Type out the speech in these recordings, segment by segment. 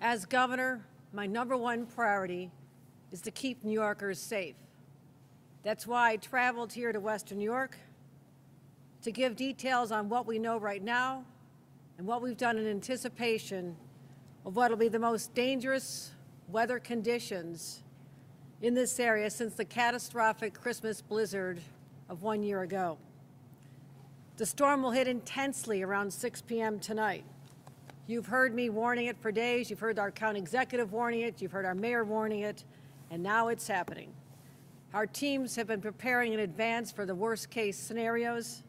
As governor, my #1 priority is to keep New Yorkers safe. That's why I traveled here to Western New York to give details on what we know right now and what we've done in anticipation of what will be the most dangerous weather conditions in this area since the catastrophic Christmas blizzard of 1 year ago. The storm will hit intensely around 6 p.m. tonight. You've heard me warning it for days. You've heard our county executive warning it. You've heard our mayor warning it. And now it's happening. Our teams have been preparing in advance for the worst-case scenarios.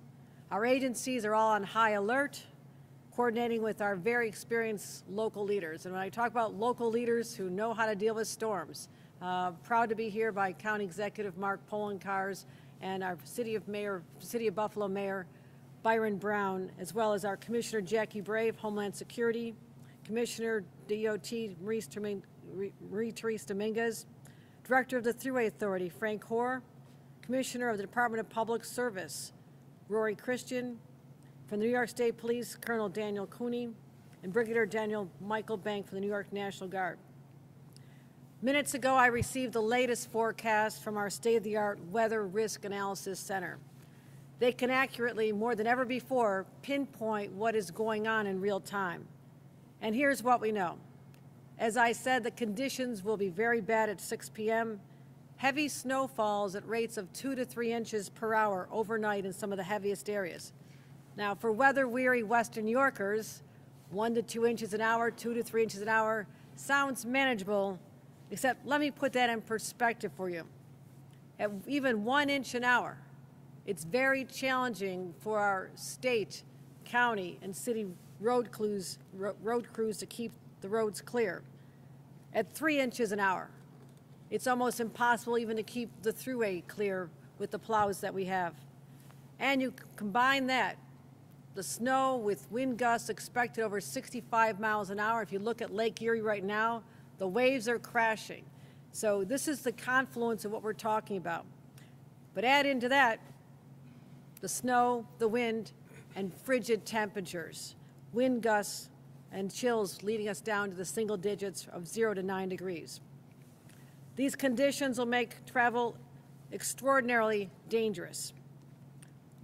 Our agencies are all on high alert, coordinating with our very experienced local leaders. And when I talk about local leaders who know how to deal with storms, proud to be here by County Executive Mark Polenkars and our City of Buffalo Mayor Byron Brown, as well as our Commissioner Jackie Brave, Homeland Security, Commissioner DOT Marie-Therese Dominguez, Director of the Thruway Authority Frank Hoare, Commissioner of the Department of Public Service Rory Christian, from the New York State Police Colonel Daniel Cooney, and Brigadier Daniel Michael Bank from the New York National Guard. Minutes ago, I received the latest forecast from our state-of-the-art Weather Risk Analysis Center. They can accurately, more than ever before, pinpoint what is going on in real time. And here's what we know. As I said, the conditions will be very bad at 6 p.m. Heavy snowfalls at rates of 2 to 3 inches per hour overnight in some of the heaviest areas. Now, for weather-weary Western New Yorkers, 1 to 2 inches an hour, 2 to 3 inches an hour sounds manageable, except let me put that in perspective for you. At even 1 inch an hour, it's very challenging for our state, county, and city road crews to keep the roads clear. At 3 inches an hour, it's almost impossible even to keep the thruway clear with the plows that we have. And you combine that, the snow with wind gusts expected over 65 miles an hour. If you look at Lake Erie right now, the waves are crashing. So this is the confluence of what we're talking about. But add into that the snow, the wind, and frigid temperatures, wind gusts and chills leading us down to the single digits of 0 to 9 degrees. These conditions will make travel extraordinarily dangerous.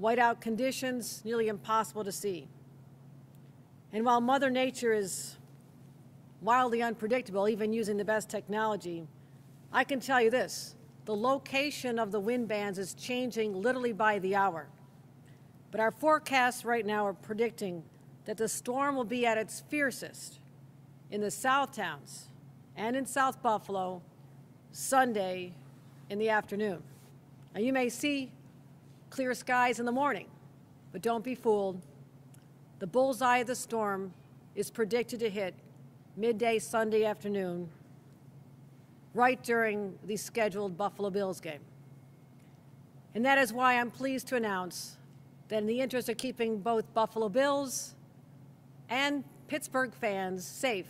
Whiteout conditions nearly impossible to see. And while Mother Nature is wildly unpredictable, even using the best technology, I can tell you this, the location of the wind bands is changing literally by the hour. But our forecasts right now are predicting that the storm will be at its fiercest in the South Towns and in South Buffalo Sunday in the afternoon. Now you may see clear skies in the morning, but don't be fooled. The bullseye of the storm is predicted to hit midday Sunday afternoon, right during the scheduled Buffalo Bills game. And that is why I'm pleased to announce that in the interest of keeping both Buffalo Bills and Pittsburgh fans safe,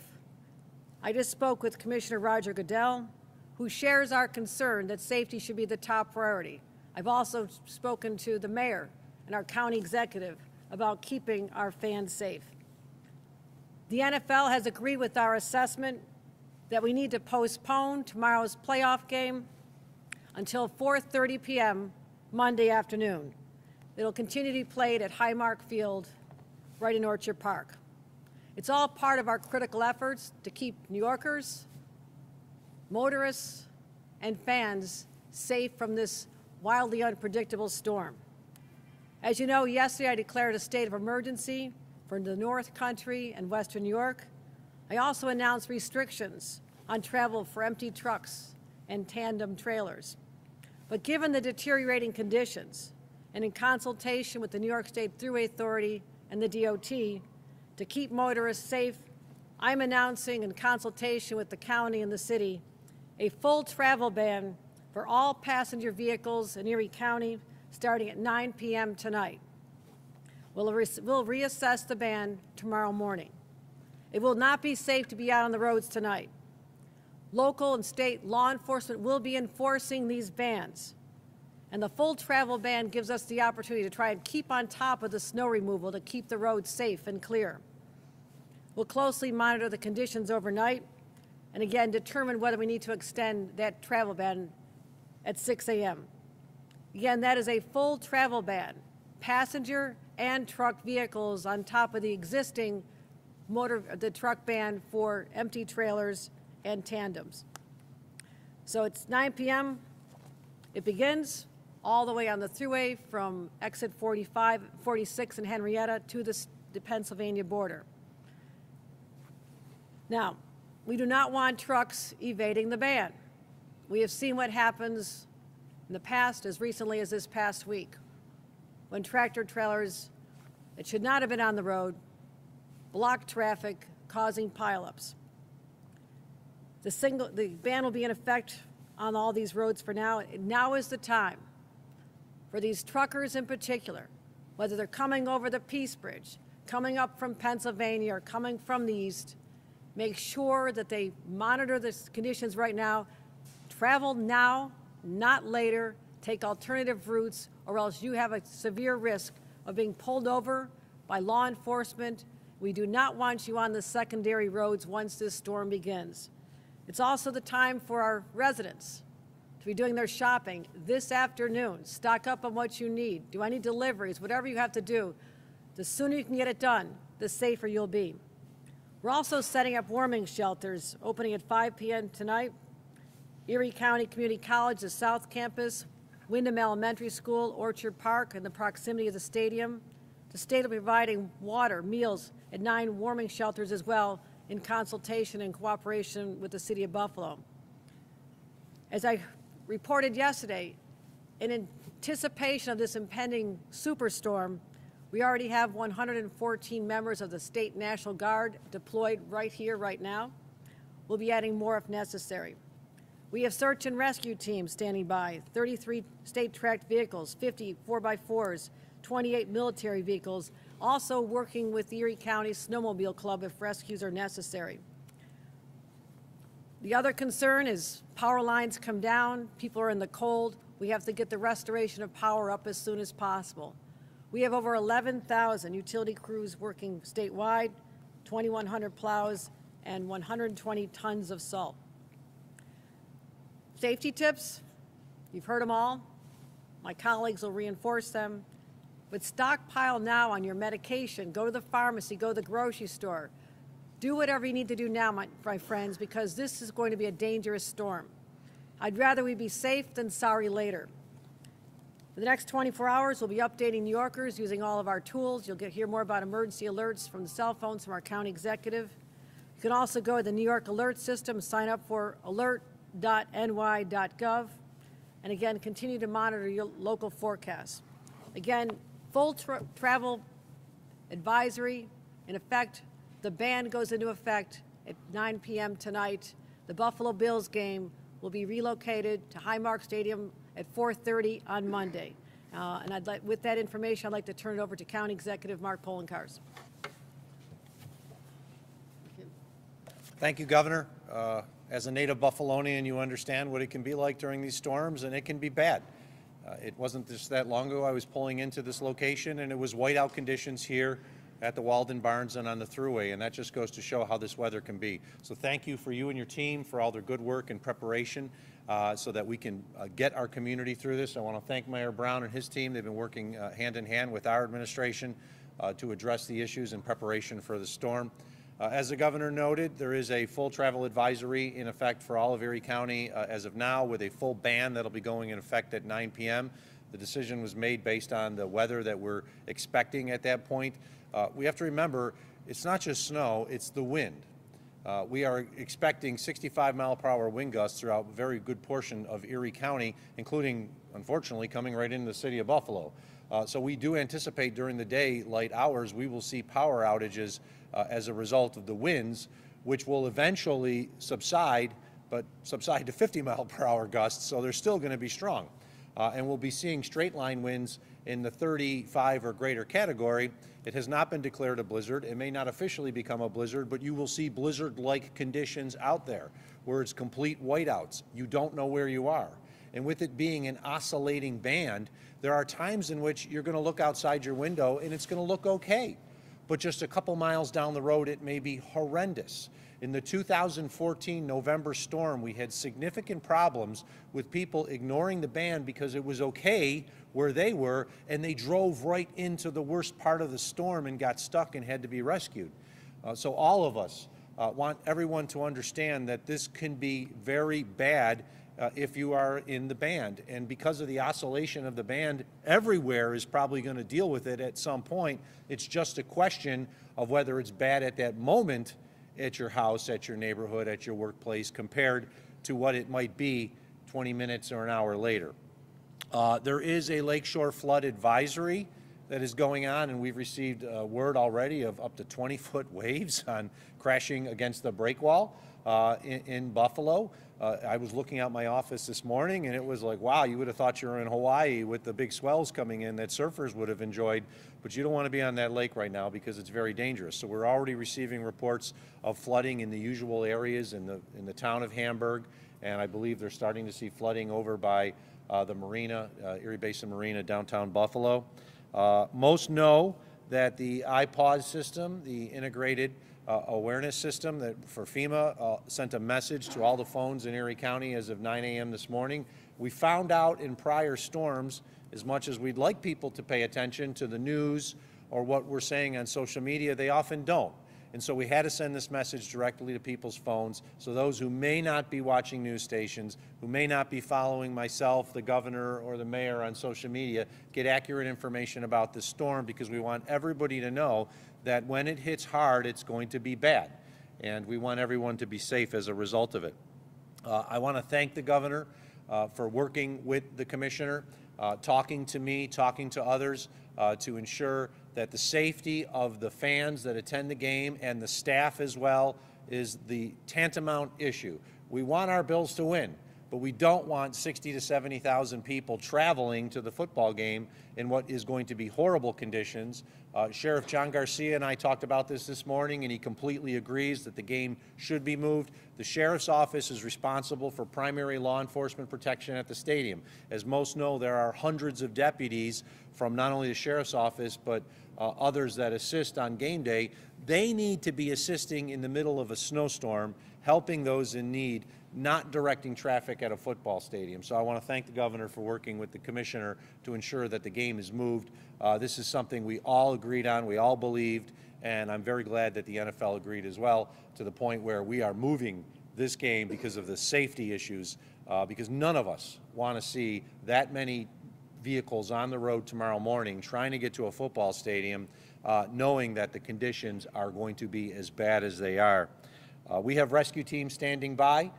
I just spoke with Commissioner Roger Goodell, who shares our concern that safety should be the top priority. I've also spoken to the mayor and our county executive about keeping our fans safe. The NFL has agreed with our assessment that we need to postpone tomorrow's playoff game until 4:30 p.m. Monday afternoon. It'll continue to be played at Highmark Field right in Orchard Park. It's all part of our critical efforts to keep New Yorkers, motorists, and fans safe from this wildly unpredictable storm. As you know, yesterday I declared a state of emergency for the North Country and Western New York. I also announced restrictions on travel for empty trucks and tandem trailers. But given the deteriorating conditions, and in consultation with the New York State Thruway Authority and the DOT to keep motorists safe, I'm announcing in consultation with the county and the city a full travel ban for all passenger vehicles in Erie County starting at 9 p.m. tonight. We'll reassess the ban tomorrow morning. It will not be safe to be out on the roads tonight. Local and state law enforcement will be enforcing these bans. And the full travel ban gives us the opportunity to try and keep on top of the snow removal to keep the roads safe and clear. We'll closely monitor the conditions overnight and again determine whether we need to extend that travel ban at 6 a.m. Again, that is a full travel ban, passenger and truck vehicles on top of the existing the truck ban for empty trailers and tandems. So it's 9 p.m. It begins all the way on the thruway from exit 46 in Henrietta to the Pennsylvania border. Now, we do not want trucks evading the ban. We have seen what happens in the past, as recently as this past week, when tractor trailers that should not have been on the road block traffic, causing pileups. The ban will be in effect on all these roads for now. Now is the time for these truckers in particular, whether they're coming over the Peace Bridge, coming up from Pennsylvania, or coming from the east, make sure that they monitor the conditions right now. Travel now, not later. Take alternative routes, or else you have a severe risk of being pulled over by law enforcement. We do not want you on the secondary roads once this storm begins. It's also the time for our residents to be doing their shopping this afternoon. Stock up on what you need. Do any deliveries, whatever you have to do. The sooner you can get it done, the safer you'll be. We're also setting up warming shelters, opening at 5 p.m. tonight. Erie County Community College, the South Campus, Wyndham Elementary School, Orchard Park, and the proximity of the stadium. The state will be providing water, meals at 9 warming shelters as well, in consultation and cooperation with the City of Buffalo. As I reported yesterday, in anticipation of this impending superstorm, we already have 114 members of the State National Guard deployed right here, right now. We'll be adding more if necessary. We have search and rescue teams standing by, 33 state-tracked vehicles, 50 4x4s, 28 military vehicles, also working with the Erie County Snowmobile Club if rescues are necessary. The other concern is power lines come down, people are in the cold. We have to get the restoration of power up as soon as possible. We have over 11,000 utility crews working statewide, 2,100 plows, and 120 tons of salt. Safety tips, you've heard them all. My colleagues will reinforce them. But stockpile now on your medication. Go to the pharmacy, go to the grocery store. Do whatever you need to do now, my friends, because this is going to be a dangerous storm. I'd rather we be safe than sorry later. For the next 24 hours, we'll be updating New Yorkers using all of our tools. You'll hear more about emergency alerts from the cell phones from our county executive. You can also go to the New York Alert System, sign up for alert.ny.gov, and again, continue to monitor your local forecasts. Again, full travel advisory in effect. The ban goes into effect at 9 p.m. tonight. The Buffalo Bills game will be relocated to Highmark Stadium at 4:30 on Monday. And with that information, I'd like to turn it over to County Executive Mark Poloncarz. Thank you, Governor. As a native Buffalonian, you understand what it can be like during these storms, and it can be bad. It wasn't just that long ago I was pulling into this location, and it was whiteout conditions here at the Walden Barns and on the Thruway, and that just goes to show how this weather can be. So thank you for you and your team for all their good work and preparation so that we can get our community through this. I want to thank Mayor Brown and his team. They've been working hand in hand with our administration to address the issues in preparation for the storm. As the governor noted, there is a full travel advisory in effect for all of Erie County as of now, with a full ban that'll be going in effect at 9 p.m. The decision was made based on the weather that we're expecting at that point. We have to remember, it's not just snow, it's the wind. We are expecting 65-mile-per-hour wind gusts throughout a very good portion of Erie County, including, unfortunately, coming right into the city of Buffalo. So we do anticipate during the daylight hours we will see power outages as a result of the winds, which will eventually subside, but subside to 50-mile-per-hour gusts, so they're still going to be strong. And we'll be seeing straight-line winds in the 35 or greater category. It has not been declared a blizzard. It may not officially become a blizzard, but you will see blizzard-like conditions out there where it's complete whiteouts. You don't know where you are. And with it being an oscillating band, there are times in which you're going to look outside your window and it's going to look okay. but just a couple miles down the road, it may be horrendous. In the 2014 November storm, we had significant problems with people ignoring the ban because it was okay where they were, and they drove right into the worst part of the storm and got stuck and had to be rescued. So all of us want everyone to understand that this can be very bad if you are in the band. And because of the oscillation of the band, everywhere is probably going to deal with it at some point. It's just a question of whether it's bad at that moment at your house, at your neighborhood, at your workplace, compared to what it might be 20 minutes or an hour later. There is a lakeshore flood advisory that is going on, and we've received word already of up to 20-foot waves on crashing against the break wall in Buffalo. I was looking out my office this morning, and it was like, wow, you would have thought you were in Hawaii with the big swells coming in that surfers would have enjoyed, but you don't want to be on that lake right now because it's very dangerous. So we're already receiving reports of flooding in the usual areas in the town of Hamburg, and I believe they're starting to see flooding over by the marina, Erie Basin Marina, downtown Buffalo. Most know that the iPause system, the integrated awareness system that for FEMA sent a message to all the phones in Erie County as of 9 a.m. this morning. We found out in prior storms, as much as we'd like people to pay attention to the news or what we're saying on social media, they often don't. And so we had to send this message directly to people's phones, so those who may not be watching news stations, who may not be following myself, the governor, or the mayor on social media, get accurate information about this storm, because we want everybody to know that when it hits hard, it's going to be bad. And we want everyone to be safe as a result of it. I want to thank the governor for working with the commissioner, talking to me, talking to others, to ensure that the safety of the fans that attend the game and the staff as well is the tantamount issue. We want our Bills to win, but we don't want 60 to 70,000 people traveling to the football game in what is going to be horrible conditions. Sheriff John Garcia and I talked about this morning, and he completely agrees that the game should be moved. The sheriff's office is responsible for primary law enforcement protection at the stadium. As most know, there are hundreds of deputies from not only the sheriff's office, but others that assist on game day. They need to be assisting in the middle of a snowstorm, helping those in need, not directing traffic at a football stadium. So I want to thank the governor for working with the commissioner to ensure that the game is moved. This is something we all agreed on, we all believed, and I'm very glad that the NFL agreed as well, to the point where we are moving this game because of the safety issues, because none of us want to see that many vehicles on the road tomorrow morning trying to get to a football stadium, knowing that the conditions are going to be as bad as they are. We have rescue teams standing by.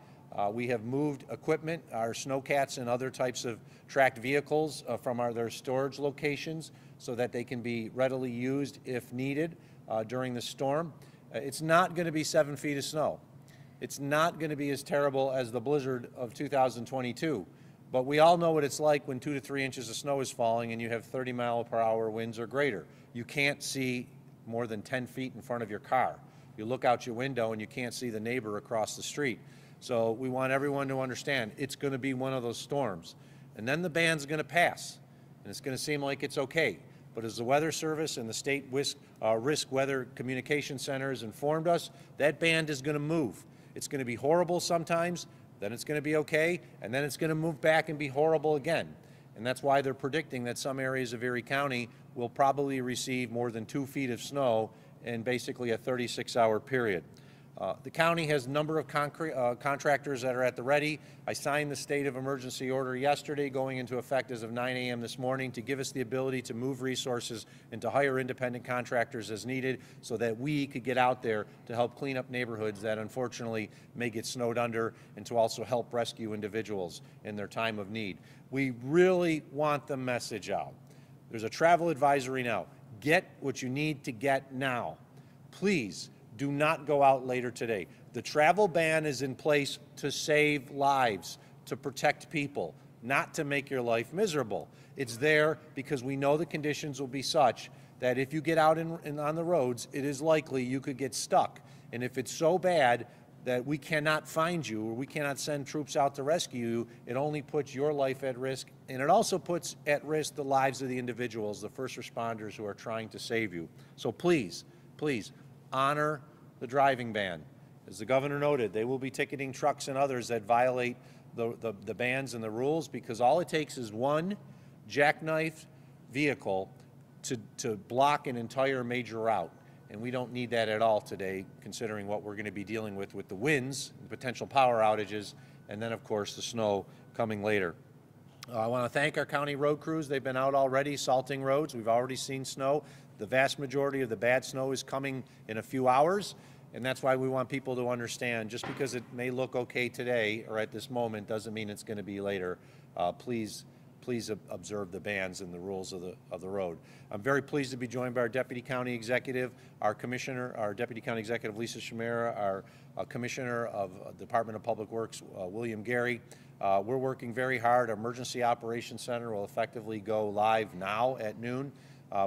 We have moved equipment, our snowcats and other types of tracked vehicles from their storage locations so that they can be readily used if needed during the storm. It's not going to be 7 feet of snow. It's not going to be as terrible as the blizzard of 2022. But we all know what it's like when 2 to 3 inches of snow is falling and you have 30-mile-per-hour winds or greater. You can't see more than 10 feet in front of your car. You look out your window and you can't see the neighbor across the street. So we want everyone to understand it's going to be one of those storms. And then the ban's going to pass, and it's going to seem like it's okay. But as the Weather Service and the State Risk Weather Communication Centers informed us, that band is going to move. It's going to be horrible sometimes, then it's going to be okay, and then it's going to move back and be horrible again. And that's why they're predicting that some areas of Erie County will probably receive more than 2 feet of snow in basically a 36-hour period. The county has a number of contractors that are at the ready. I signed the state of emergency order yesterday, going into effect as of 9 a.m. this morning, to give us the ability to move resources and to hire independent contractors as needed so that we could get out there to help clean up neighborhoods that unfortunately may get snowed under, and to also help rescue individuals in their time of need. We really want the message out. There's a travel advisory now. Get what you need to get now. Please do not go out later today. The travel ban is in place to save lives, to protect people, not to make your life miserable. It's there because we know the conditions will be such that if you get out on the roads, it is likely you could get stuck. And if it's so bad that we cannot find you or we cannot send troops out to rescue you, it only puts your life at risk, and it also puts at risk the lives of the individuals, the first responders who are trying to save you. So please, please honor the driving ban. As the governor noted, they will be ticketing trucks and others that violate the bans and the rules, because all it takes is one jackknife vehicle to block an entire major route. And we don't need that at all today, considering what we're going to be dealing with the winds, the potential power outages, and then, of course, the snow coming later. I want to thank our county road crews. They've been out already salting roads. We've already seen snow. The vast majority of the bad snow is coming in a few hours, and that's why we want people to understand, just because it may look okay today or at this moment doesn't mean it's going to be later. Please observe the bans and the rules of the road. I'm very pleased to be joined by our Deputy County Executive, our Commissioner, our Deputy County Executive Lisa Shamera, our Commissioner of Department of Public Works, William Gary. We're working very hard. Our Emergency Operations Center will effectively go live now at noon.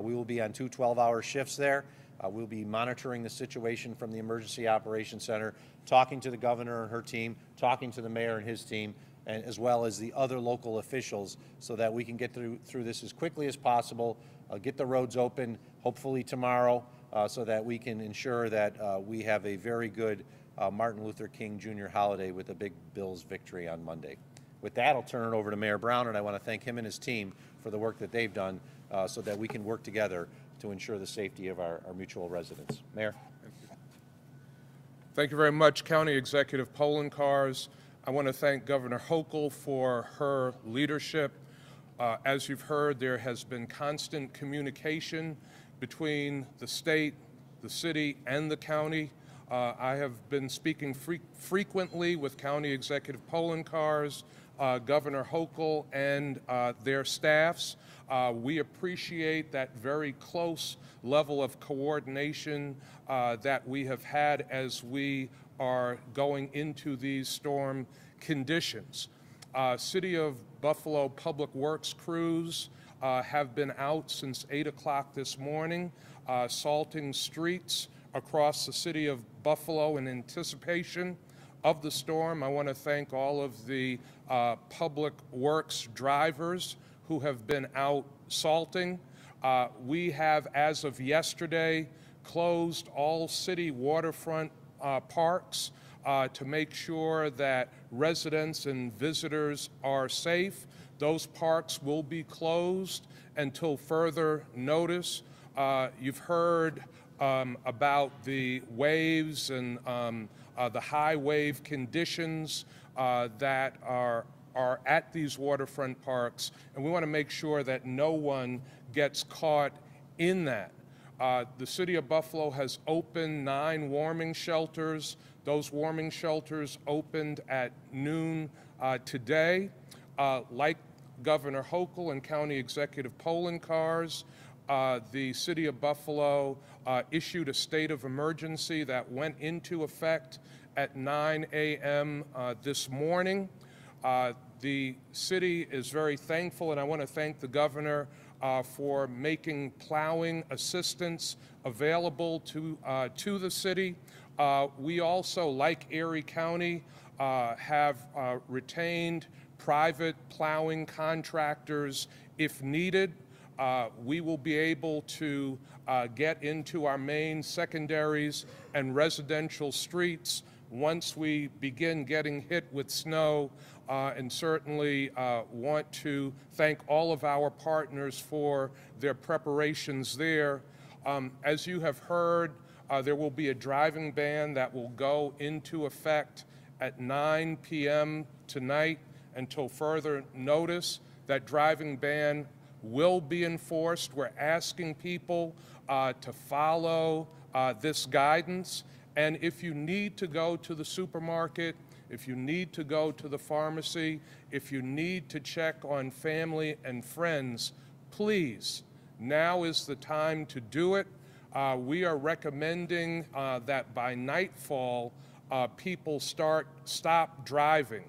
We will be on 2 12-hour shifts there. We'll be monitoring the situation from the Emergency Operations Center, talking to the governor and her team, talking to the mayor and his team, and as well as the other local officials, so that we can get through this as quickly as possible, get the roads open, hopefully tomorrow, so that we can ensure that we have a very good Martin Luther King Jr. holiday with a big Bills victory on Monday. With that, I'll turn it over to Mayor Brown, and I want to thank him and his team for the work that they've done so that we can work together to ensure the safety of our mutual residents. Mayor. Thank you very much, County Executive Poloncarz. I want to thank Governor Hochul for her leadership. As you've heard, there has been constant communication between the state, the city, and the county. I have been speaking frequently with County Executive Poloncarz, Governor Hochul, and their staffs. We appreciate that very close level of coordination that we have had as we are going into these storm conditions. City of Buffalo Public Works crews have been out since 8 o'clock this morning, salting streets across the city of Buffalo in anticipation of the storm. I want to thank all of the public works drivers who have been out salting. We have, as of yesterday, closed all city waterfront parks to make sure that residents and visitors are safe. Those parks will be closed until further notice. You've heard about the waves and the high wave conditions that are at these waterfront parks, and we want to make sure that no one gets caught in that. The City of Buffalo has opened 9 warming shelters. Those warming shelters opened at noon today. Like Governor Hochul and County Executive Poloncarz, the City of Buffalo issued a state of emergency that went into effect at 9 a.m. This morning. The city is very thankful, and I want to thank the governor for making plowing assistance available to the city. We also, like Erie County, have retained private plowing contractors if needed. We will be able to get into our main secondaries and residential streets once we begin getting hit with snow, and certainly want to thank all of our partners for their preparations there. As you have heard, there will be a driving ban that will go into effect at 9 p.m. tonight until further notice. That driving ban will be enforced. We're asking people to follow this guidance. And if you need to go to the supermarket, if you need to go to the pharmacy, if you need to check on family and friends, please, now is the time to do it. We are recommending that by nightfall, people stop driving.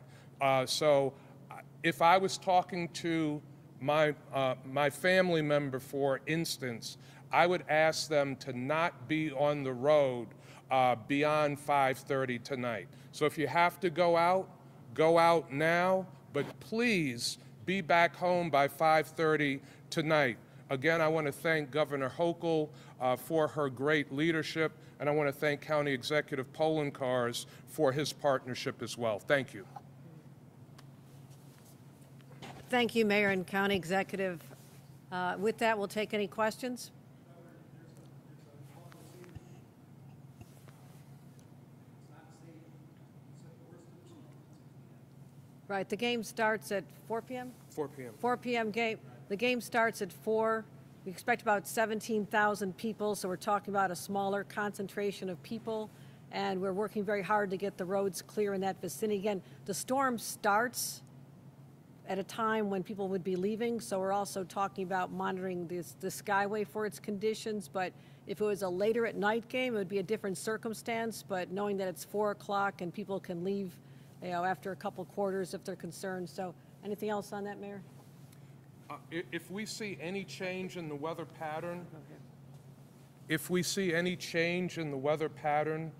So if I was talking to my family member, for instance, I would ask them to not be on the road beyond 5:30 tonight. So if you have to go out now, but please be back home by 5:30 tonight. Again, I want to thank Governor Hochul for her great leadership, and I want to thank County Executive Polenkars for his partnership as well. Thank you. Thank you, Mayor and County Executive. With that, we'll take any questions. Right, the game starts at 4 p.m.? 4 p.m. 4 p.m. game. The game starts at 4. We expect about 17,000 people, so we're talking about a smaller concentration of people, and we're working very hard to get the roads clear in that vicinity. Again, the storm starts at a time when people would be leaving, so we're also talking about monitoring the skyway for its conditions, but if it was a later at night game, it would be a different circumstance, but knowing that it's 4 o'clock and people can leave, you know, after a couple quarters if they're concerned. So anything else on that, Mayor? If we see any change in the weather pattern, if we see any change in the weather pattern,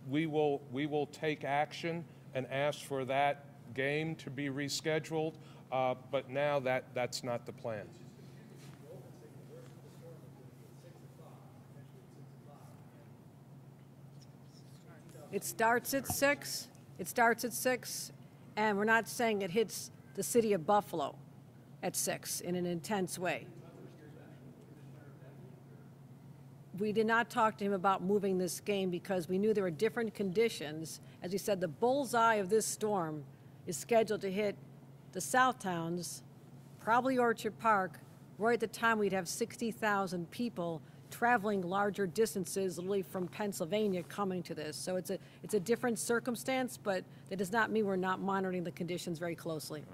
we will take action and ask for that game to be rescheduled. But now that's not the plan. It starts at 6. It starts at 6, and we're not saying it hits the city of Buffalo at 6 in an intense way. We did not talk to him about moving this game because we knew there were different conditions. As we said, the bullseye of this storm is scheduled to hit the South Towns, probably Orchard Park, right at the time we'd have 60,000 people traveling larger distances, literally from Pennsylvania, coming to this. So it's a different circumstance, but that does not mean we're not monitoring the conditions very closely.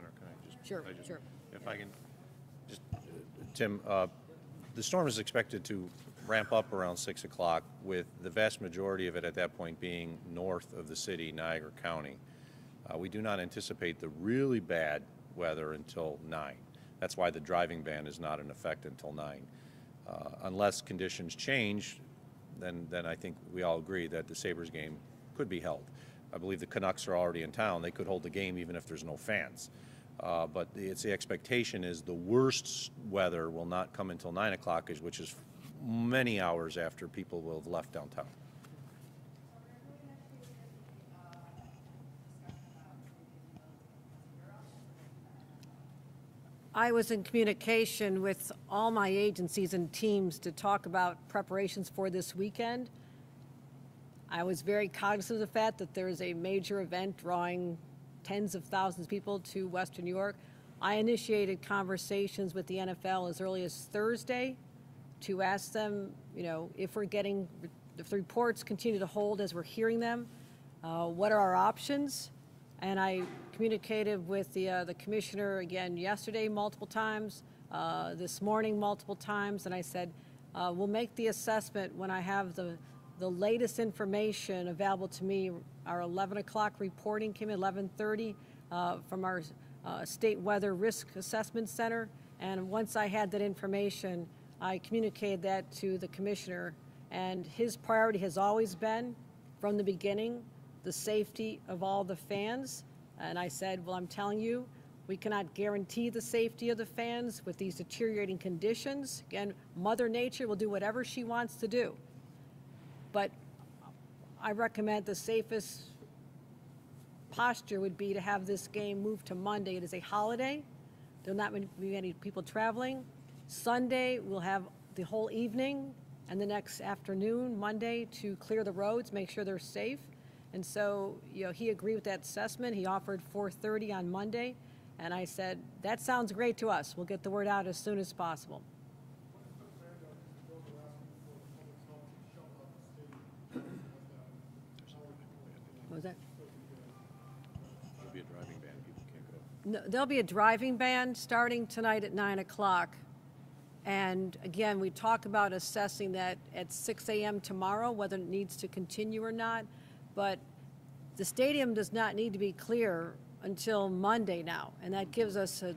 Sure. If I can just, Tim, the storm is expected to ramp up around 6 o'clock, with the vast majority of it at that point being north of the city, Niagara County. We do not anticipate the really bad weather until 9. That's why the driving ban is not in effect until 9. Unless conditions change, then I think we all agree that the Sabres game could be held. I believe the Canucks are already in town. They could hold the game even if there's no fans. But it's the expectation is the worst weather will not come until 9 o'clock, which is many hours after people will have left downtown. I was in communication with all my agencies and teams to talk about preparations for this weekend. I was very cognizant of the fact that there is a major event drawing tens of thousands of people to Western New York. I initiated conversations with the NFL as early as Thursday to ask them, you know, if the reports continue to hold as we're hearing them, what are our options? And I communicated with the commissioner again yesterday multiple times, this morning multiple times, and I said, we'll make the assessment when I have the latest information available to me. Our 11 o'clock reporting came in 11:30 from our State Weather Risk Assessment Center, and once I had that information, I communicated that to the commissioner, and his priority has always been, from the beginning, the safety of all the fans. And I said, well, I'm telling you, we cannot guarantee the safety of the fans with these deteriorating conditions. Again, Mother Nature will do whatever she wants to do. But I recommend the safest posture would be to have this game moved to Monday. It is a holiday. There will not be many people traveling. Sunday, we'll have the whole evening and the next afternoon, Monday, to clear the roads, make sure they're safe. And so, you know, he agreed with that assessment. He offered 4:30 on Monday, and I said, that sounds great to us. We'll get the word out as soon as possible. What was that? There'll be a driving ban. People can't go. No, there'll be a driving ban starting tonight at 9 o'clock. And again, we talk about assessing that at 6 a.m. tomorrow, whether it needs to continue or not. But the stadium does not need to be clear until Monday now, and that gives us a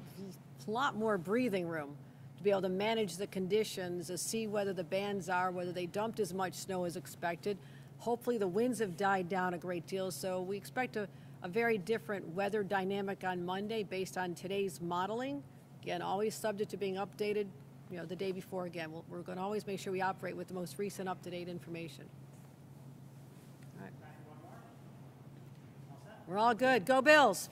lot more breathing room to be able to manage the conditions, to see whether the bands are, whether they dumped as much snow as expected. Hopefully the winds have died down a great deal, so we expect a very different weather dynamic on Monday based on today's modeling. Again, always subject to being updated, the day before again. We're going to always make sure we operate with the most recent up-to-date information. All right. We're all good. Go Bills.